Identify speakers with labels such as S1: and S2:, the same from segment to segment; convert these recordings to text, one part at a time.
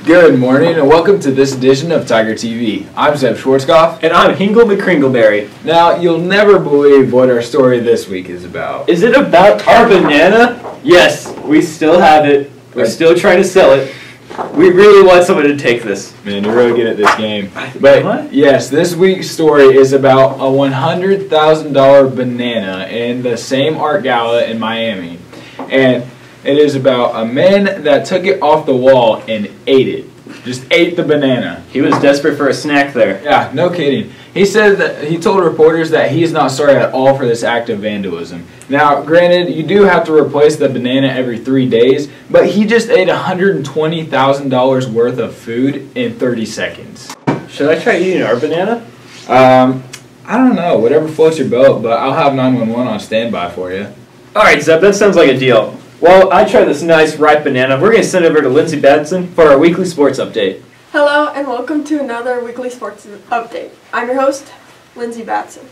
S1: Good morning and welcome to this edition of Tiger TV. I'm Zeb Schwarzkopf.
S2: And I'm Hingle McCringleberry.
S1: Now, you'll never believe what our story this week is about.
S2: Is it about our banana? Yes, we still have it. We're still trying to sell it. We really want someone to take this.
S1: Man, you're really good at this game. But yes, this week's story is about a $100,000 banana in the same art gala in Miami. And it is about a man that took it off the wall and ate it. Just ate the banana.
S2: He was desperate for a snack there.
S1: Yeah, no kidding. He said that he told reporters that he is not sorry at all for this act of vandalism. Now, granted, you do have to replace the banana every 3 days, but he just ate $120,000 worth of food in 30 seconds.
S2: Should I try eating our banana?
S1: I don't know. Whatever floats your boat, but I'll have 911 on standby for you.
S2: All right, Zeb, that sounds like a deal. Well, I tried this nice ripe banana. We're going to send it over to Lindsay Batson for our weekly sports update.
S3: Hello and welcome to another weekly sports update. I'm your host, Lindsay Batson.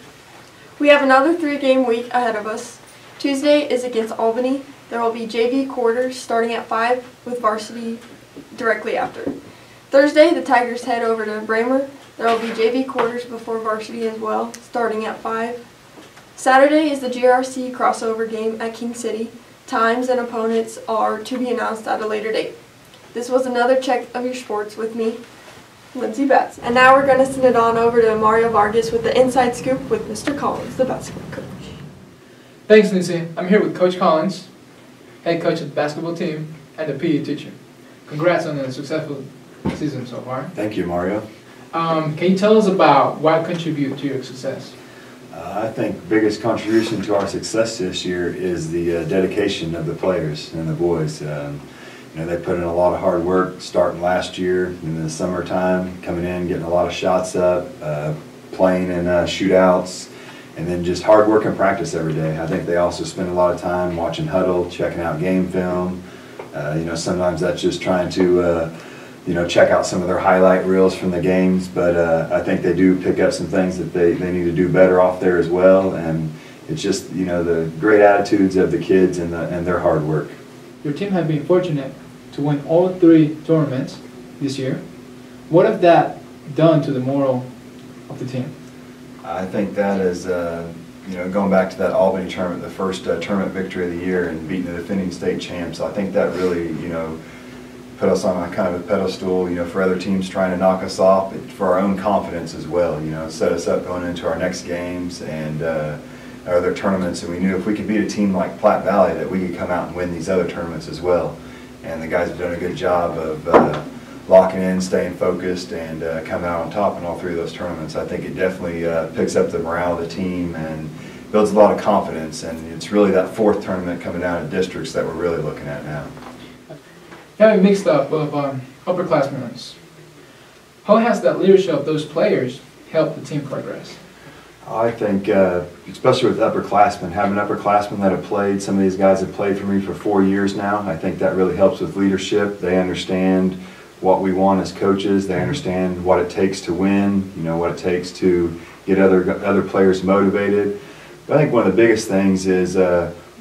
S3: We have another 3-game week ahead of us. Tuesday is against Albany. There will be JV quarters starting at 5 with varsity directly after. Thursday, the Tigers head over to Bramer. There will be JV quarters before varsity as well, starting at 5. Saturday is the GRC crossover game at King City. Times and opponents are to be announced at a later date. This was another check of your sports with me, Lindsay Batson. And now we're going to send it on over to Mario Vargas with the Inside Scoop with Mr. Collins, the basketball coach.
S4: Thanks, Lindsay. I'm here with Coach Collins, head coach of the basketball team and the PE teacher. Congrats on a successful season so far.
S5: Thank you, Mario.
S4: Can you tell us about what contributed to your success?
S5: I think the biggest contribution to our success this year is the dedication of the players and the boys. They put in a lot of hard work starting last year in the summertime, coming in, getting a lot of shots up, playing in shootouts, and then just hard work and practice every day. I think they also spend a lot of time watching huddle, checking out game film. Sometimes that's just trying to check out some of their highlight reels from the games, but I think they do pick up some things that they need to do better off there as well, and it's just, the great attitudes of the kids and their hard work.
S4: Your team has been fortunate to win all 3 tournaments this year. What have that done to the morale of the team?
S5: I think that is, going back to that Albany tournament, the first tournament victory of the year and beating the defending state champs, I think that really, put us on a kind of a pedestal, for other teams trying to knock us off, but for our own confidence as well, set us up going into our next games and our other tournaments. And we knew if we could beat a team like Platte Valley that we could come out and win these other tournaments as well. And the guys have done a good job of locking in, staying focused, and coming out on top in all 3 of those tournaments. I think it definitely picks up the morale of the team and builds a lot of confidence. And it's really that 4th tournament coming down to districts that we're really looking at now.
S4: You have a mixed up of upperclassmen. How has that leadership of those players helped the team progress?
S5: I think, especially with upperclassmen, having upperclassmen that have played, some of these guys have played for me for 4 years now. I think that really helps with leadership. They understand what we want as coaches. They understand what it takes to win, what it takes to get other players motivated. But I think one of the biggest things is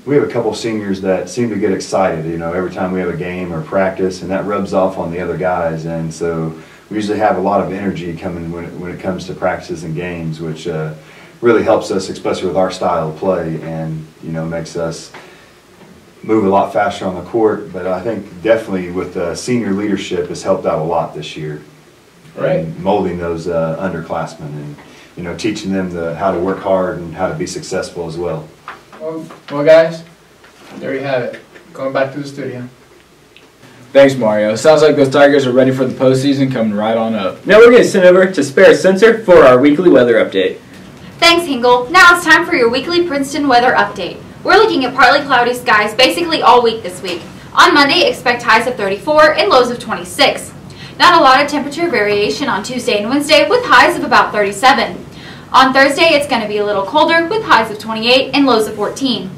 S5: we have a couple seniors that seem to get excited, every time we have a game or practice, and that rubs off on the other guys. And so we usually have a lot of energy coming when it comes to practices and games, which really helps us, especially with our style of play, and makes us move a lot faster on the court. But I think definitely with senior leadership has helped out a lot this year.
S4: Right.
S5: And molding those underclassmen and teaching them how to work hard and how to be successful as well.
S4: Well, guys, there you have it. Going back to the studio.
S1: Thanks, Mario. Sounds like those Tigers are ready for the postseason coming right on up.
S2: Now we're going to send over to Spare Sensor for our weekly weather update.
S6: Thanks, Hingle. Now it's time for your weekly Princeton weather update. We're looking at partly cloudy skies basically all week this week. On Monday, expect highs of 34 and lows of 26. Not a lot of temperature variation on Tuesday and Wednesday with highs of about 37. On Thursday, it's going to be a little colder with highs of 28 and lows of 14.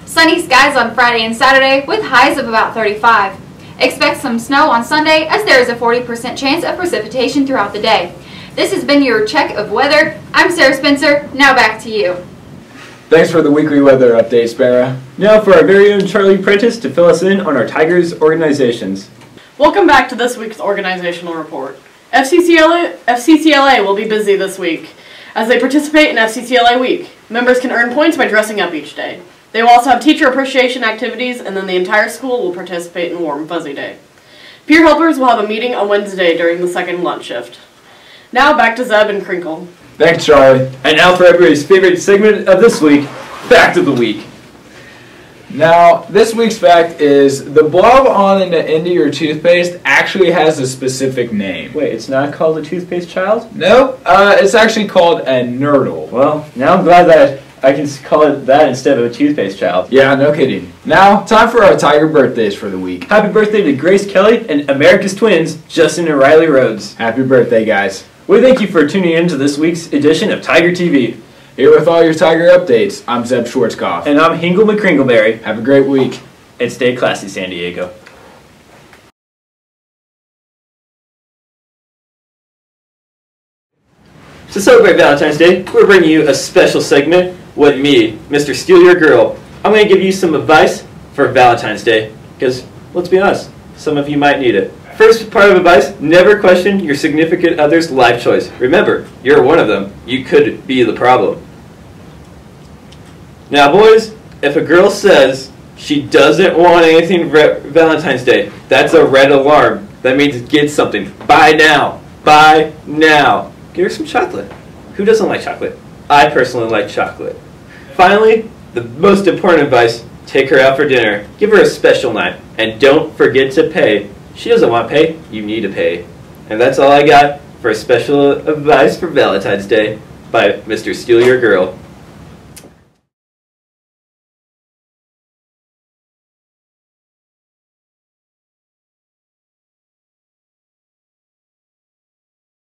S6: Sunny skies on Friday and Saturday with highs of about 35. Expect some snow on Sunday as there is a 40% chance of precipitation throughout the day. This has been your check of weather. I'm Sarah Spencer. Now back to you.
S1: Thanks for the weekly weather update, Sparrow.
S2: Now for our very own Charlie Prentice to fill us in on our Tigers organizations.
S7: Welcome back to this week's organizational report. FCCLA will be busy this week as they participate in FCCLA Week. Members can earn points by dressing up each day. They will also have teacher appreciation activities, and then the entire school will participate in Warm Fuzzy Day. Peer helpers will have a meeting on Wednesday during the second lunch shift. Now back to Zeb and Crinkle.
S1: Thanks, Charlie.
S2: And now for everybody's favorite segment of this week, Fact of the Week.
S1: Now, this week's fact is the blob on the end of your toothpaste actually has a specific name.
S2: Wait, it's not called a toothpaste child?
S1: Nope, it's actually called a nurdle.
S2: Well, now I'm glad that I can call it that instead of a toothpaste child.
S1: Yeah, no kidding. Now, time for our Tiger birthdays for the week.
S2: Happy birthday to Grace Kelly and America's twins, Justin and Riley Rhodes.
S1: Happy birthday, guys.
S2: We thank you for tuning in to this week's edition of Tiger TV.
S1: Here with all your Tiger updates, I'm Zeb Schwarzkopf.
S2: And I'm Hingle McCringleberry.
S1: Have a great week.
S2: And stay classy, San Diego. To celebrate Valentine's Day, we're bringing you a special segment with me, Mr. Steal Your Girl. I'm going to give you some advice for Valentine's Day, because, let's be honest, some of you might need it. First part of advice, never question your significant other's life choice. Remember, you're one of them. You could be the problem. Now, boys, if a girl says she doesn't want anything for Valentine's Day, that's a red alarm. That means get something. Buy now. Buy now. Get her some chocolate. Who doesn't like chocolate? I personally like chocolate. Finally, the most important advice, take her out for dinner. Give her a special night. And don't forget to pay. She doesn't want to pay, you need to pay. And that's all I got for a special advice for Valentine's Day by Mr. Steal Your Girl.